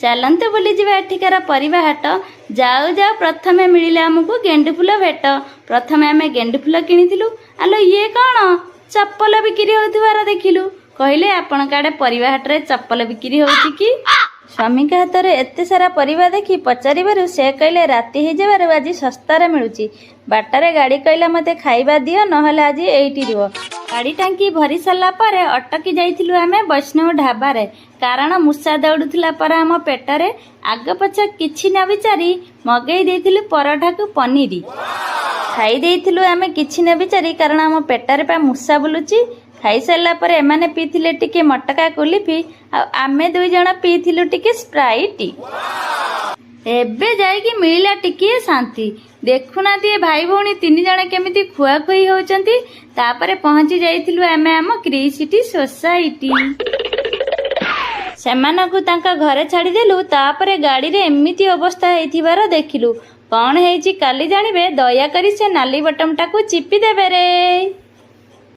ଚାଲନ୍ତୁ ବୁଲିଯିବା ଏଠିକାର ପରିବା ହାଟ। ଯାଉ ଯାଉ ପ୍ରଥମେ ମିଳିଲା ଆମକୁ ଗେଣ୍ଡୁ ଫୁଲ ଭେଟ। ପ୍ରଥମେ ଆମେ ଗେଣ୍ଡୁ ଫୁଲ କିଣିଥିଲୁ। ଆଲୋ ଇଏ କ'ଣ ଚପଲ ବିକ୍ରି ହେଉଥିବାର ଦେଖିଲୁ। କହିଲେ ଆପଣଙ୍କ ଆଡ଼େ ପରିବା ହାଟରେ ଚପଲ ବିକ୍ରି ହେଉଛି କି? ସ୍ୱାମୀଙ୍କ ହାତରେ ଏତେ ସାରା ପରିବା ଦେଖି ପଚାରିବାରୁ ସେ କହିଲେ ରାତି ହେଇଯିବାରୁ ଆଜି ଶସ୍ତାରେ ମିଳୁଛି। ବାଟରେ ଗାଡ଼ି କହିଲା ମୋତେ ଖାଇବା ଦିଅ, ନହେଲେ ଆଜି ଏଇଠି ରୁହ। ଗାଡ଼ି ଟାଙ୍କି ଭରି ସାରିଲା ପରେ ଅଟକି ଯାଇଥିଲୁ ଆମେ ବୈଷ୍ଣବ ଢାବାରେ। କାରଣ ମୂଷା ଦୌଡ଼ୁଥିଲା ପରା ଆମ ପେଟରେ। ଆଗ ପଛ କିଛି ନ ବିଚାରି ମଗେଇ ଦେଇଥିଲୁ ପରଠାକୁ ପନିର। ଖାଇ ଦେଇଥିଲୁ ଆମେ କିଛି ନ ବିଚାରି, କାରଣ ଆମ ପେଟରେ ପା ମୂଷା ବୁଲୁଛି। ଖାଇସାରିଲା ପରେ ଏମାନେ ପିଇଥିଲେ ଟିକେ ମଟକା କୁଲିଫି, ଆଉ ଆମେ 2 ଜଣ ପିଇଥିଲୁ ଟିକେ ସ୍ପ୍ରାଇଟ୍। ଏବେ ଯାଇକି ମିଳିଲା ଟିକିଏ ଶାନ୍ତି। ଦେଖୁନାହାନ୍ତି ଏ ଭାଇ ଭଉଣୀ 3 ଜଣ କେମିତି ଖୁଆଖୁଇ ହେଉଛନ୍ତି। ତାପରେ ପହଞ୍ଚି ଯାଇଥିଲୁ ଆମେ ଆମ କ୍ରିସିଟି ସୋସାଇଟି। ସେମାନଙ୍କୁ ତାଙ୍କ ଘରେ ଛାଡ଼ିଦେଲୁ। ତାପରେ ଗାଡ଼ିରେ ଏମିତି ଅବସ୍ଥା ହେଇଥିବାର ଦେଖିଲୁ। କ'ଣ ହେଇଛି କାଲି ଜାଣିବେ। ଦୟାକରି ସେ ନାଲି ବଟମଟାକୁ ଚିପି ଦେବେ ରେ।